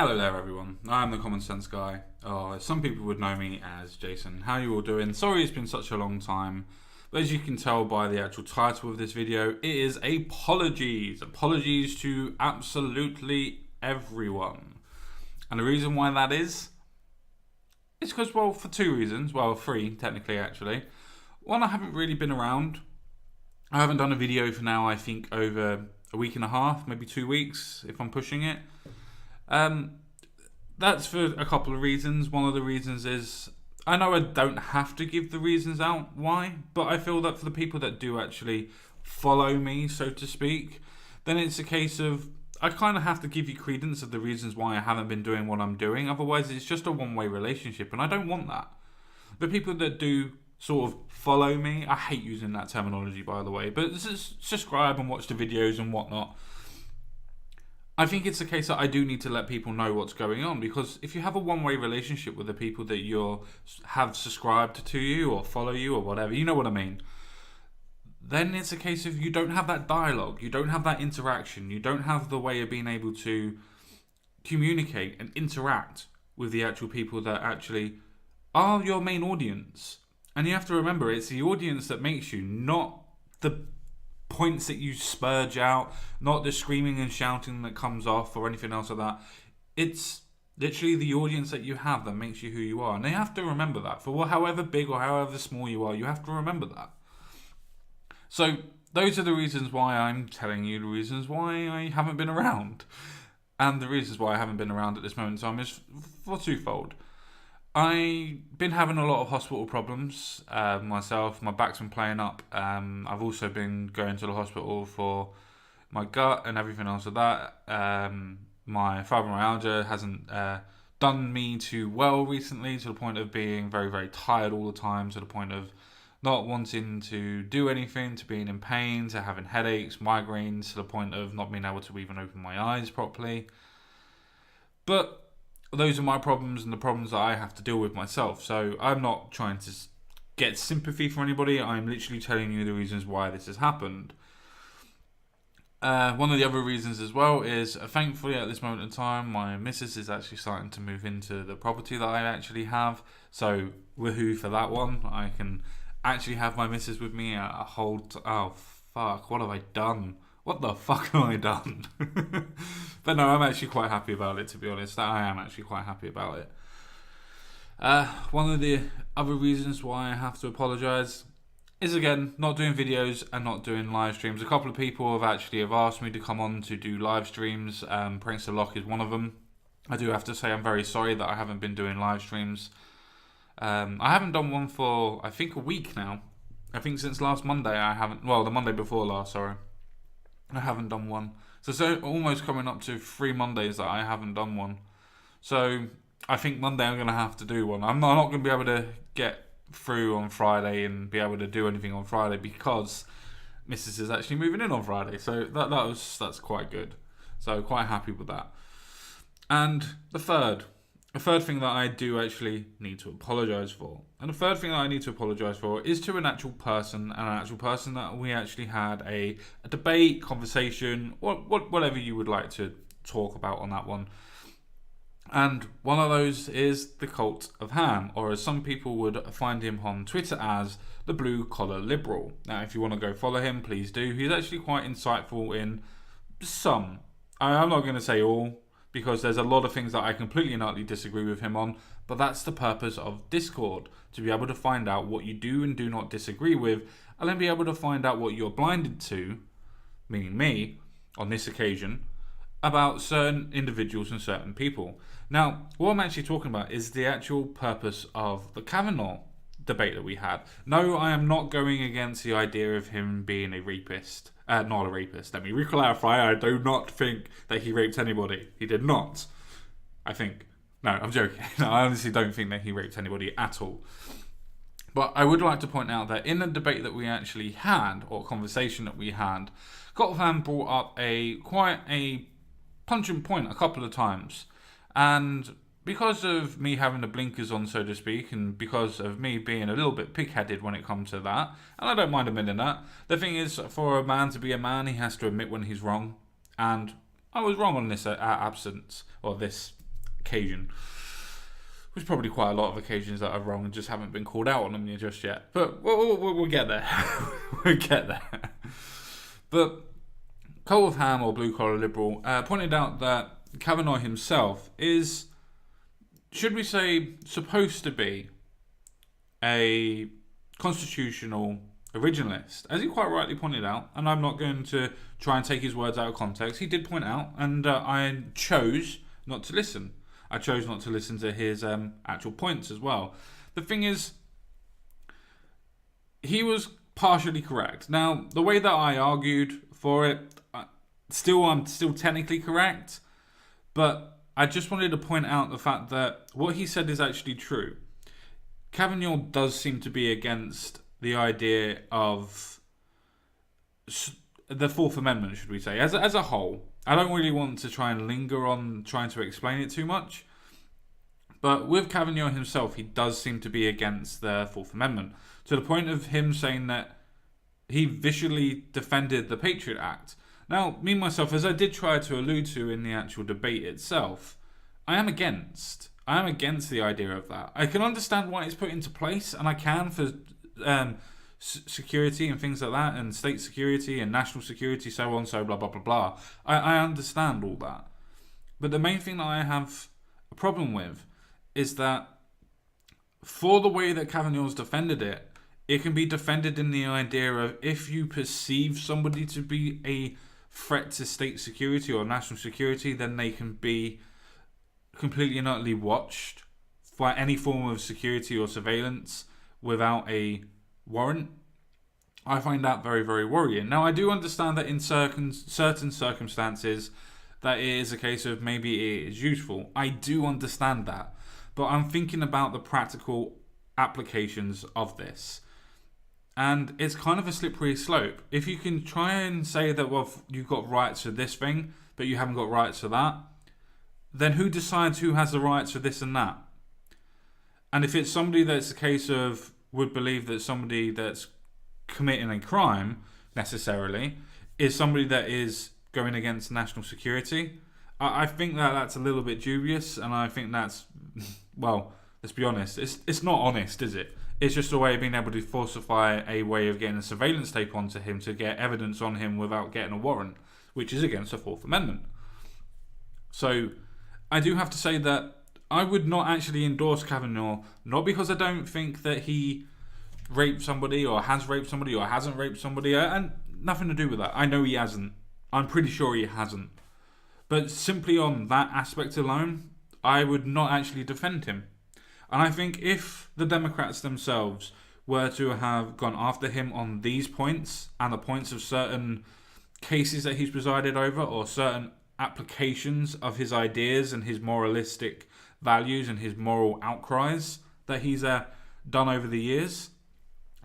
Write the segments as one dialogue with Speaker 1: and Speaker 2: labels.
Speaker 1: Hello there everyone, I'm the Common Sense Guy, or some people would know me as Jason. How you all doing? Sorry it's been such a long time, but as you can tell by the actual title of this video, it is apologies. Apologies to absolutely everyone. And the reason why that is because, well, for two reasons. Well, three technically actually. One, I haven't really been around. I haven't done a video for now, I think, over a week and a half, maybe 2 weeks if I'm pushing it. That's for a couple of reasons. One of the reasons is, I know I don't have to give the reasons out why, but I feel that for the people that do actually follow me, so to speak, then it's a case of, I kind of have to give you credence of the reasons why I haven't been doing what I'm doing. Otherwise, it's just a one-way relationship, and I don't want that. The people that do sort of follow me, I hate using that terminology, by the way, but subscribe and watch the videos and whatnot. I think it's a case that I do need to let people know what's going on, because if you have a one-way relationship with the people that have subscribed to you or follow you or whatever, you know what I mean, then it's a case of you don't have that dialogue, you don't have that interaction, you don't have the way of being able to communicate and interact with the actual people that actually are your main audience. And you have to remember, it's the audience that makes you, not the points that you spurge out, not the screaming and shouting that comes off or anything else like that. It's literally the audience that you have that makes you who you are. And they have to remember that. For however big or however small you are, you have to remember that. So those are the reasons why I'm telling you the reasons why I haven't been around. And the reasons why I haven't been around at this moment in time is for twofold. I've been having a lot of hospital problems myself. My back's been playing up. I've also been going to the hospital for my gut and everything else of that. My fibromyalgia hasn't done me too well recently, to the point of being very, very tired all the time, to the point of not wanting to do anything, to being in pain, to having headaches, migraines, to the point of not being able to even open my eyes properly. But those are my problems and the problems that I have to deal with myself. So I'm not trying to get sympathy from anybody. I'm literally telling you the reasons why this has happened. One of the other reasons as well is, thankfully at this moment in time, my missus is actually starting to move into the property that I actually have. So woohoo for that one. I can actually have my missus with me at a whole... Oh, fuck. What have I done? What the fuck have I done? But no, I'm actually quite happy about it, to be honest. I am actually quite happy about it. One of the other reasons why I have to apologise is, again, not doing videos and not doing live streams. A couple of people have asked me to come on to do live streams. Prince of Lock is one of them. I do have to say I'm very sorry that I haven't been doing live streams. I haven't done one for, I think, a week now. I think since last Monday I haven't... Well, the Monday before last, sorry. I haven't done one. So almost coming up to 3 Mondays that I haven't done one. So I think Monday I'm going to have to do one. I'm not going to be able to get through on Friday and be able to do anything on Friday, because Mrs. is actually moving in on Friday. So that's quite good. So quite happy with that. And the third thing that I do actually need to apologise for. And the third thing that I need to apologise for is to an actual person, that we actually had a debate, conversation, whatever you would like to talk about on that one. And one of those is the Cult of Ham, or as some people would find him on Twitter as the Blue Collar Liberal. Now, if you want to go follow him, please do. He's actually quite insightful in some. I'm not going to say all, because there's a lot of things that I completely and utterly disagree with him on, but that's the purpose of Discord, to be able to find out what you do and do not disagree with, and then be able to find out what you're blinded to, meaning me, on this occasion, about certain individuals and certain people. Now, what I'm actually talking about is the actual purpose of the Kavanaugh debate that we had. No, I am not going against the idea of him being a rapist. Not a rapist. Let me re-clarify. I do not think that he raped anybody. He did not. I think. No, I'm joking. No, I honestly don't think that he raped anybody at all. But I would like to point out that in the debate that we actually had, or conversation that we had, Cult brought up quite a punching point a couple of times. And because of me having the blinkers on, so to speak, and because of me being a little bit pig-headed when it comes to that, and I don't mind admitting that, the thing is, for a man to be a man, he has to admit when he's wrong. And I was wrong on this absence, or this occasion. There's probably quite a lot of occasions that are wrong and just haven't been called out on them just yet. But we'll get there. We'll get there. But Cult of Ham, or Blue Collar Liberal, pointed out that Kavanaugh himself is, should we say, supposed to be a constitutional originalist, as he quite rightly pointed out, and I'm not going to try and take his words out of context. He did point out, and I chose not to listen. I chose not to listen to his actual points as well. The thing is, he was partially correct. Now, the way that I argued for it, I'm still technically correct, but I just wanted to point out the fact that what he said is actually true. Kavanaugh does seem to be against the idea of the Fourth Amendment, should we say, as a whole. I don't really want to try and linger on trying to explain it too much. But with Kavanaugh himself, he does seem to be against the Fourth Amendment, to the point of him saying that he visually defended the Patriot Act. Now, me myself, as I did try to allude to in the actual debate itself, I am against the idea of that. I can understand why it's put into place, and I can for security and things like that, and state security and national security, so on, so blah, blah, blah, blah. I understand all that. But the main thing that I have a problem with is that for the way that Kavanaugh's defended it, it can be defended in the idea of if you perceive somebody to be a threat to state security or national security, then they can be completely and utterly watched for any form of security or surveillance without a warrant. I find that very, very worrying. Now, I do understand that in certain circumstances that it is a case of maybe it is useful. I do understand that. But I'm thinking about the practical applications of this. And it's kind of a slippery slope. If you can try and say that, well, you've got rights to this thing, but you haven't got rights to that, then who decides who has the rights for this and that? And if it's somebody that's a case of would believe that somebody that's committing a crime necessarily is somebody that is going against national security, I think that that's a little bit dubious, and I think that's, well, let's be honest, it's not honest, is it? It's just a way of being able to falsify a way of getting a surveillance tape onto him to get evidence on him without getting a warrant, which is against the Fourth Amendment. So I do have to say that I would not actually endorse Kavanaugh, not because I don't think that he raped somebody or has raped somebody or hasn't raped somebody, and nothing to do with that. I know he hasn't. I'm pretty sure he hasn't. But simply on that aspect alone, I would not actually defend him. And I think if the Democrats themselves were to have gone after him on these points and the points of certain cases that he's presided over or certain applications of his ideas and his moralistic values and his moral outcries that he's done over the years,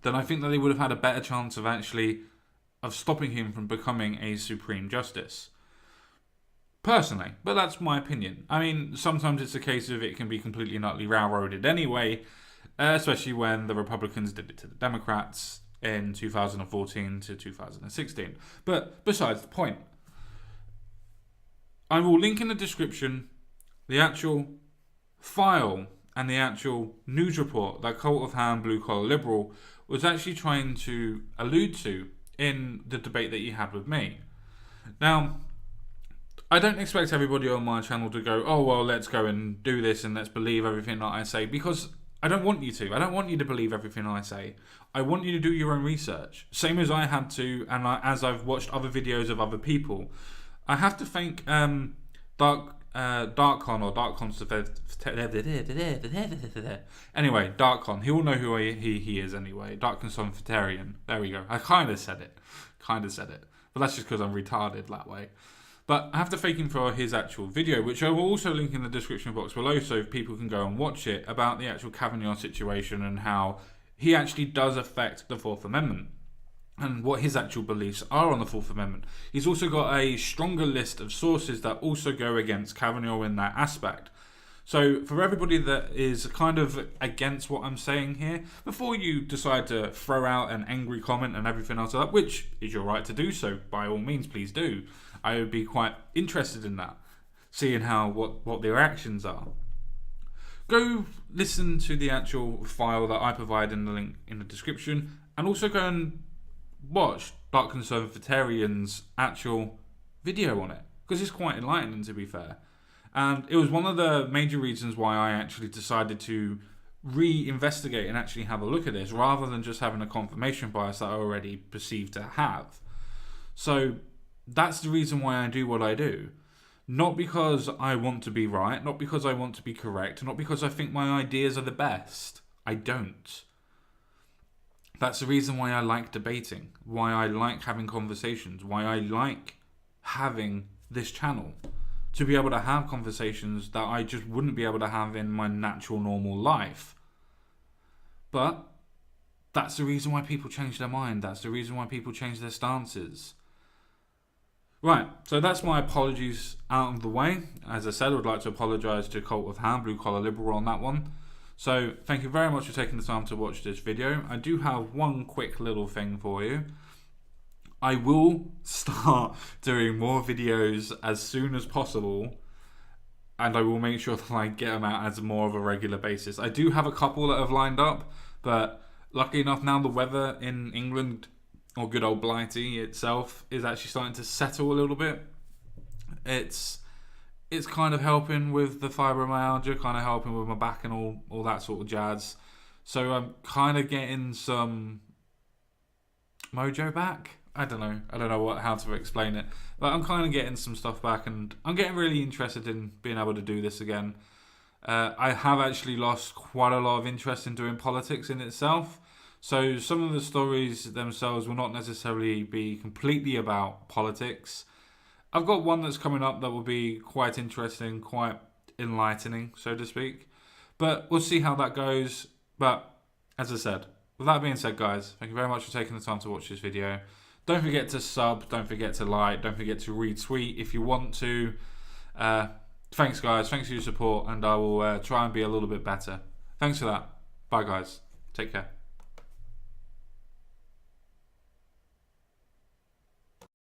Speaker 1: then I think that they would have had a better chance of stopping him from becoming a Supreme Justice. Personally, but that's my opinion. I mean, sometimes it's a case of it can be completely and utterly railroaded anyway, especially when the Republicans did it to the Democrats in 2014 to 2016. But besides the point, I will link in the description the actual file and the actual news report that Cult of Ham, Blue Collar Liberal was actually trying to allude to in the debate that he had with me. Now, I don't expect everybody on my channel to go, oh, well, let's go and do this and let's believe everything that I say, because I don't want you to. I don't want you to believe everything I say. I want you to do your own research. Same as I had to, and as I've watched other videos of other people. I have to thank Darkcon or Darkcon. Anyway, Darkcon. He will know who he is anyway. Darkcon Sonfetarian. There we go. I kind of said it. But that's just because I'm retarded that way. But I have to thank him for his actual video, which I will also link in the description box below so people can go and watch it, about the actual Kavanaugh situation and how he actually does affect the Fourth Amendment and what his actual beliefs are on the Fourth Amendment. He's also got a stronger list of sources that also go against Kavanaugh in that aspect. So for everybody that is kind of against what I'm saying here, before you decide to throw out an angry comment and everything else like that, which is your right to do so, by all means, please do. I would be quite interested in that. seeing how what their actions are. Go listen to the actual file that I provide in the link in the description, and also go and watch Dark Conservatarian's actual video on it, because it's quite enlightening, to be fair. And it was one of the major reasons why I actually decided to re-investigate and actually have a look at this, rather than just having a confirmation bias that I already perceived to have. So that's the reason why I do what I do. Not because I want to be right, not because I want to be correct, not because I think my ideas are the best. I don't. That's the reason why I like debating, why I like having conversations, why I like having this channel. To be able to have conversations that I just wouldn't be able to have in my natural, normal life. But that's the reason why people change their mind. That's the reason why people change their stances. Right, so that's my apologies out of the way. As I said, I would like to apologise to Cult of Ham, Blue Collar Liberal, on that one. So thank you very much for taking the time to watch this video. I do have one quick little thing for you. I will start doing more videos as soon as possible, and I will make sure that I get them out as more of a regular basis. I do have a couple that have lined up, but luckily enough now the weather in England, or good old Blighty itself, is actually starting to settle a little bit. It's kind of helping with the fibromyalgia, kind of helping with my back and all that sort of jazz. So I'm kind of getting some mojo back. I don't know how to explain it, but I'm kind of getting some stuff back, and I'm getting really interested in being able to do this again. I have actually lost quite a lot of interest in doing politics in itself. So some of the stories themselves will not necessarily be completely about politics. I've got one that's coming up that will be quite interesting, quite enlightening, so to speak. But we'll see how that goes. But as I said, with that being said, guys, thank you very much for taking the time to watch this video. Don't forget to sub, don't forget to like, don't forget to retweet if you want to. Thanks, guys. Thanks for your support, and I will try and be a little bit better. Thanks for that. Bye, guys. Take care.